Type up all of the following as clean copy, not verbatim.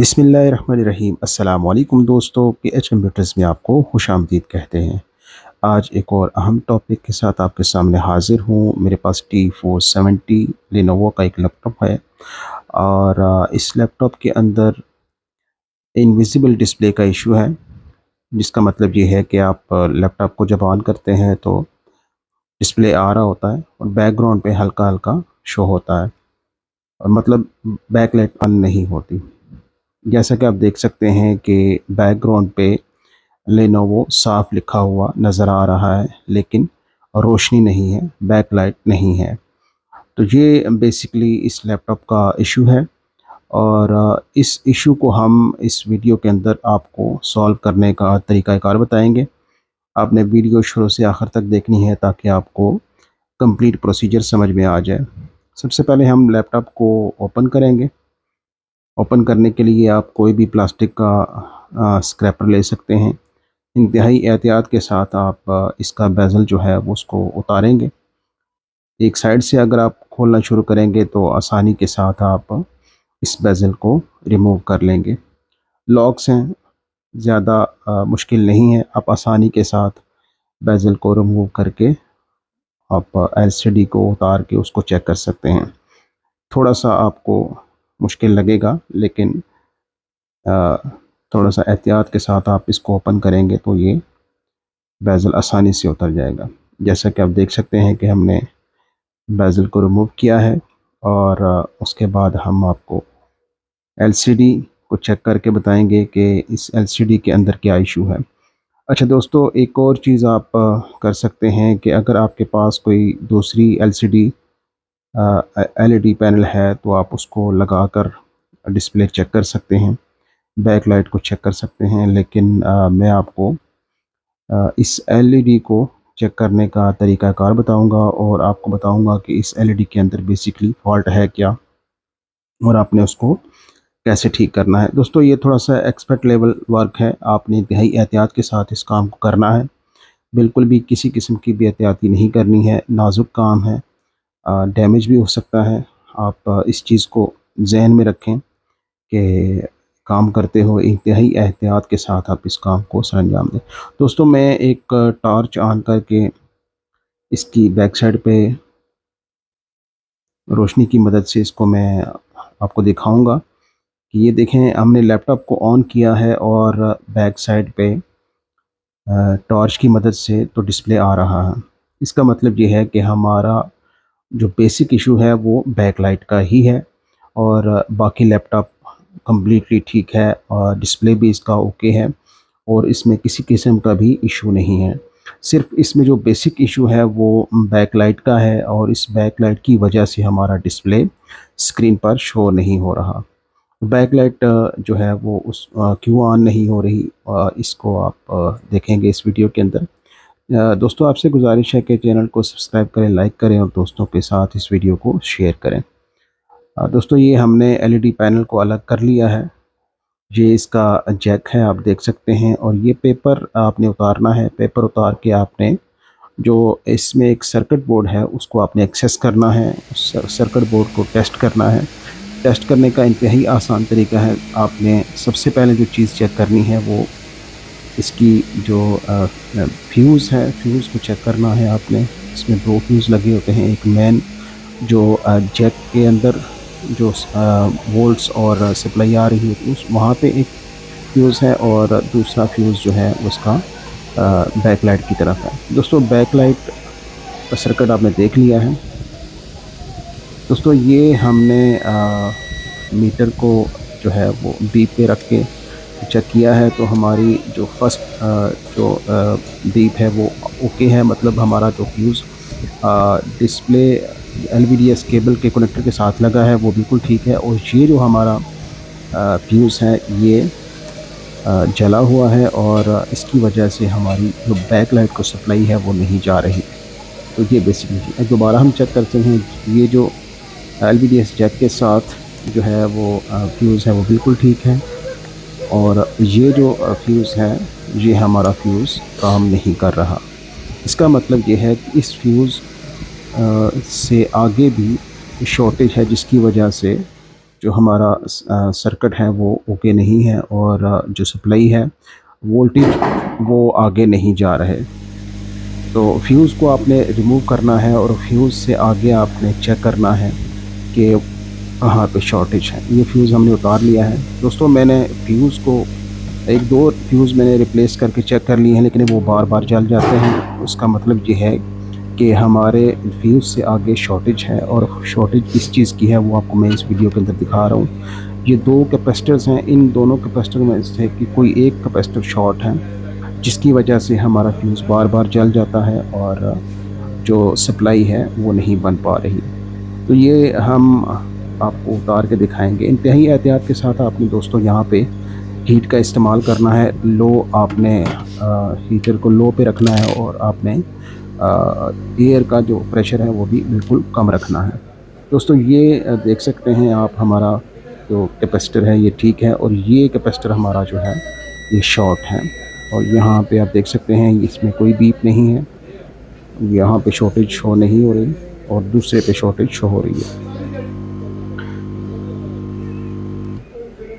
बिस्मिल्लाहिर्रहमानिर्रहीम। अस्सलाम वालेकुम दोस्तों, PH कंप्यूटर्स में आपको खुशामदीद कहते हैं। आज एक और अहम टॉपिक के साथ आपके सामने हाज़िर हूँ। मेरे पास T470 लेनोवो का एक लैपटॉप है और इस लैपटॉप के अंदर इनविजिबल डिस्प्ले का इशू है, जिसका मतलब ये है कि आप लैपटॉप को जब ऑन करते हैं तो डिस्प्ले आ रहा होता है और बैकग्राउंड पे हल्का-हल्का शो होता है और मतलब बैकलाइट ऑन नहीं होती। जैसा कि आप देख सकते हैं कि बैकग्राउंड पे लेनोवो साफ लिखा हुआ नज़र आ रहा है, लेकिन रोशनी नहीं है, बैकलाइट नहीं है। तो ये बेसिकली इस लैपटॉप का इशू है और इस इशू को हम इस वीडियो के अंदर आपको सॉल्व करने का तरीक़ाकार बताएंगे। आपने वीडियो शुरू से आखिर तक देखनी है ताकि आपको कंप्लीट प्रोसीजर समझ में आ जाए। सबसे पहले हम लैपटॉप को ओपन करेंगे। ओपन करने के लिए आप कोई भी प्लास्टिक का स्क्रैपर ले सकते हैं। इंतहाई एहतियात के साथ आप इसका बेज़ल जो है वो उसको उतारेंगे। एक साइड से अगर आप खोलना शुरू करेंगे तो आसानी के साथ आप इस बेज़ल को रिमूव कर लेंगे। लॉक्स हैं, ज़्यादा मुश्किल नहीं है, आप आसानी के साथ बेज़ल को रिमूव करके आप एलसीडी को उतार के उसको चेक कर सकते हैं। थोड़ा-सा आपको मुश्किल लगेगा, लेकिन अ, थोड़ा-सा एहतियात के साथ आप इसको ओपन करेंगे तो ये बेज़ल आसानी से उतर जाएगा। जैसा कि आप देख सकते हैं कि हमने बेज़ल को रिमूव किया है और उसके बाद हम आपको एलसीडी को चेक करके बताएँगे कि इस एलसीडी के अंदर क्या इशू है। अच्छा दोस्तों, एक और चीज़ आप कर सकते हैं कि अगर आपके पास कोई दूसरी एलसीडी एलईडी पैनल है तो आप उसको लगाकर डिस्प्ले चेक कर सकते हैं, बैकलाइट को चेक कर सकते हैं। लेकिन मैं आपको इस एलईडी को चेक करने का तरीक़ाकार बताऊंगा और आपको बताऊंगा कि इस एलईडी के अंदर बेसिकली फ़ॉल्ट है क्या और आपने उसको कैसे ठीक करना है। दोस्तों, ये थोड़ा-सा एक्सपर्ट लेवल वर्क है, आपने इंतहाई एहतियात के साथ इस काम को करना है। बिल्कुल भी किसी किस्म की बेहतियाती नहीं करनी है, नाज़ुक काम है, डैमेज भी हो सकता है। आप इस चीज़ को ज़हन में रखें कि काम करते हो इंतहाई एहतियात के साथ आप इस काम को सरअंजाम दें। दोस्तों, मैं एक टॉर्च ऑन करके इसकी बैक साइड पे रोशनी की मदद से इसको मैं आपको दिखाऊँगा कि ये देखें, हमने लैपटॉप को ऑन किया है और बैक साइड पे टॉर्च की मदद से तो डिस्प्ले आ रहा है। इसका मतलब ये है कि हमारा जो बेसिक इशू है वो बैकलाइट का ही है और बाकी लैपटॉप कंप्लीटली ठीक है और डिस्प्ले भी इसका ओके है और इसमें किसी किस्म का भी इशू नहीं है। सिर्फ़ इसमें जो बेसिक इशू है वो बैकलाइट का है और इस बैकलाइट की वजह से हमारा डिस्प्ले स्क्रीन पर शो नहीं हो रहा। बैकलाइट जो है वो क्यों ऑन नहीं हो रही, इसको आप देखेंगे इस वीडियो के अंदर। दोस्तों, आपसे गुज़ारिश है कि चैनल को सब्सक्राइब करें, लाइक करें और दोस्तों के साथ इस वीडियो को शेयर करें। दोस्तों, ये हमने एलईडी पैनल को अलग कर लिया है। ये इसका जैक है, आप देख सकते हैं, और ये पेपर आपने उतारना है। पेपर उतार के आपने जो इसमें एक सर्किट बोर्ड है उसको आपने एक्सेस करना है, उस सर्किट बोर्ड को टेस्ट करना है। टेस्ट करने का इंतहाई आसान तरीका है। आपने सबसे पहले जो चीज़ चेक करनी है वो इसकी जो फ्यूज़ है, फ्यूज़ को चेक करना है आपने। इसमें 2 फ्यूज़ लगे होते हैं, एक मेन जो जैक के अंदर जो वोल्ट्स और सप्लाई आ रही होती है उस वहाँ पे एक फ्यूज़ है और दूसरा फ्यूज़ जो है उसका बैकलाइट की तरफ है। दोस्तों, बैकलाइट का सर्किट आपने देख लिया है। दोस्तों, ये हमने मीटर को जो है वो बीप पे रख के चेक किया है तो हमारी जो फर्स्ट जो बीप है वो ओके है, मतलब हमारा जो फ्यूज़ डिस्प्ले एलवीडीएस केबल के कनेक्टर के साथ लगा है वो बिल्कुल ठीक है और ये जो हमारा फ्यूज़ है ये जला हुआ है और इसकी वजह से हमारी जो बैक लाइट को सप्लाई है वो नहीं जा रही। तो ये बेसिकली दोबारा हम चेक करते हैं। ये जो एलवीडीएस जैक के साथ जो है वो फ्यूज़ है वो बिल्कुल ठीक है और ये जो फ्यूज़ है ये हमारा फ्यूज़ काम नहीं कर रहा। इसका मतलब ये है कि इस फ्यूज़ से आगे भी शॉर्टेज है, जिसकी वजह से जो हमारा सर्किट है वो ओके नहीं है, और जो सप्लाई है वोल्टेज वो आगे नहीं जा रहे। तो फ्यूज़ को आपने रिमूव करना है और फ्यूज़ से आगे आपने चेक करना है कि कहाँ पे शॉर्टेज है। ये फ्यूज़ हमने उतार लिया है। दोस्तों, मैंने फ्यूज़ को 1-2 फ्यूज़ मैंने रिप्लेस करके चेक कर लिए हैं, लेकिन वो बार-बार जल जाते हैं। उसका मतलब ये है कि हमारे फ्यूज़ से आगे शॉर्टेज है, और शॉर्टेज किस चीज़ की है वो आपको मैं इस वीडियो के अंदर दिखा रहा हूँ। ये 2 कैपेसिटर्स हैं, इन दोनों कैपेसिटर में से कि कोई एक कैपेसिटर शॉर्ट है, जिसकी वजह से हमारा फ्यूज़ बार-बार जल जाता है और जो सप्लाई है वो नहीं बन पा रही। तो ये हम आपको उतार के दिखाएँगे। इंतहाई एहतियात के साथ आपने दोस्तों यहाँ पे हीट का इस्तेमाल करना है। लो आपने हीटर को लो पे रखना है, और आपने एयर का जो प्रेशर है वो भी बिल्कुल कम रखना है। दोस्तों, ये देख सकते हैं आप, हमारा जो कैपेसिटर है ये ठीक है, और ये कैपेसिटर हमारा जो है ये शॉर्ट है। और यहाँ पे आप देख सकते हैं इसमें कोई बीप नहीं है। यहाँ पे शॉर्टेज शो नहीं हो रही, और दूसरे पे शॉर्टेज शो हो रही है।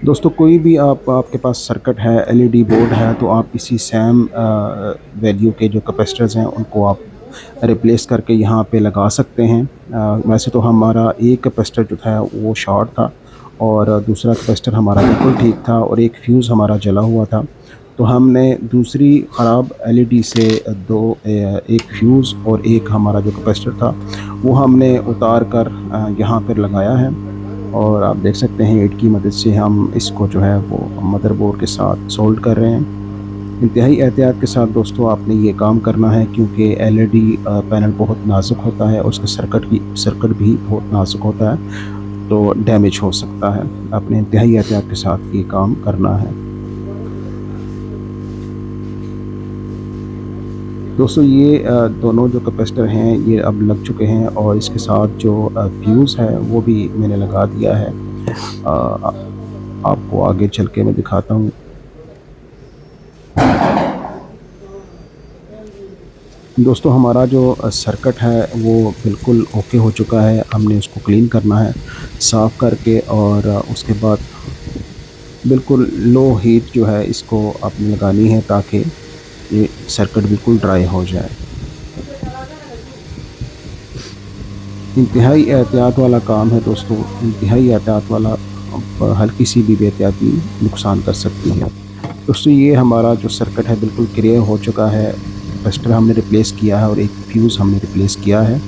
दोस्तों, कोई भी आपके पास सर्किट है, एलईडी बोर्ड है, तो आप इसी सेम वैल्यू के जो कैपेसिटर्स हैं उनको आप रिप्लेस करके यहाँ पे लगा सकते हैं। वैसे तो हमारा एक कैपेसिटर जो था वो शॉर्ट था, और दूसरा कैपेसिटर हमारा बिल्कुल ठीक था, और एक फ्यूज़ हमारा जला हुआ था। तो हमने दूसरी ख़राब एलईडी से एक फ्यूज़ और एक हमारा जो कैपेसिटर था वो हमने उतार कर यहाँ पर लगाया है। और आप देख सकते हैं ईंट की मदद से हम इसको जो है वो मदरबोर्ड के साथ सोल्ड कर रहे हैं। इंतहाई एहतियात के साथ दोस्तों आपने ये काम करना है, क्योंकि एलईडी पैनल बहुत नाजुक होता है, उसका सर्किट भी बहुत नाजुक होता है, तो डैमेज हो सकता है। आपने इंतहाई एहतियात के साथ ये काम करना है। दोस्तों, ये दोनों जो कैपेसिटर हैं ये अब लग चुके हैं, और इसके साथ जो फ्यूज़ है वो भी मैंने लगा दिया है। आपको आगे चल के मैं दिखाता हूँ। दोस्तों, हमारा जो सर्किट है वो बिल्कुल ओके हो चुका है। हमने उसको क्लीन करना है साफ़ करके, और उसके बाद बिल्कुल लो हीट जो है इसको आपने लगानी है, ताकि ये सर्किट बिल्कुल ड्राई हो जाए। इंतहाई एहतियात वाला काम है दोस्तों, इंतहाई एहतियात वाला। हल्की सी भी बेहतियाती नुकसान कर सकती है। दोस्तों, ये हमारा जो सर्किट है बिल्कुल क्लियर हो चुका है। कैपेसिटर हमने रिप्लेस किया है, और एक फ्यूज़ हमने रिप्लेस किया है।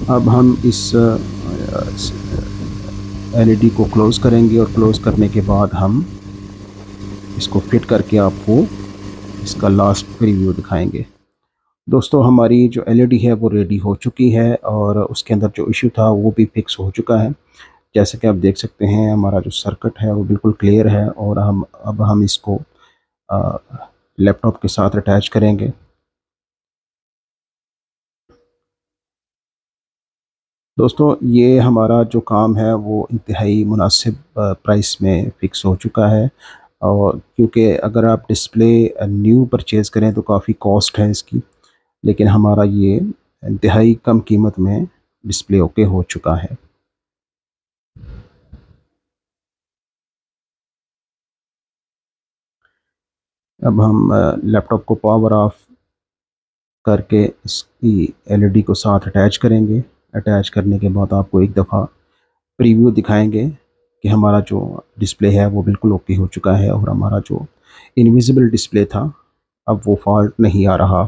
अब हम इस एलईडी को क्लोज़ करेंगे, और क्लोज़ करने के बाद हम इसको फिट करके आपको इसका लास्ट प्रीव्यू दिखाएँगे। दोस्तों, हमारी जो एलईडी है वो रेडी हो चुकी है, और उसके अंदर जो इश्यू था वो भी फिक्स हो चुका है। जैसे कि आप देख सकते हैं हमारा जो सर्किट है वो बिल्कुल क्लियर है, और अब हम इसको अ, लैपटॉप के साथ अटैच करेंगे। दोस्तों, ये हमारा जो काम है वो इंतहाई मुनासिब प्राइस में फ़िक्स हो चुका है, और क्योंकि अगर आप डिस्प्ले न्यू परचेज़ करें तो काफ़ी कॉस्ट है इसकी, लेकिन हमारा ये इंतहाई कम कीमत में डिस्प्ले ओके हो चुका है। अब हम लैपटॉप को पावर ऑफ करके इसकी एलईडी को साथ अटैच करेंगे। अटैच करने के बाद आपको एक दफ़ा प्रीव्यू दिखाएँगे कि हमारा जो डिस्प्ले है वो बिल्कुल ओके हो चुका है, और हमारा जो इनविजिबल डिस्प्ले था अब वो फ़ॉल्ट नहीं आ रहा।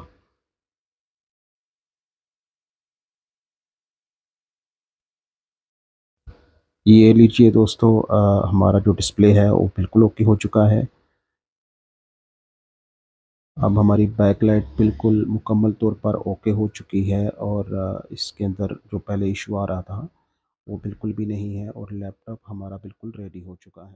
ये लीजिए दोस्तों, हमारा जो डिस्प्ले है वो बिल्कुल ओके हो चुका है। अब हमारी बैकलाइट बिल्कुल मुकम्मल तौर पर ओके हो चुकी है, और इसके अंदर जो पहले इशू आ रहा था वो बिल्कुल भी नहीं है, और लैपटॉप हमारा बिल्कुल रेडी हो चुका है।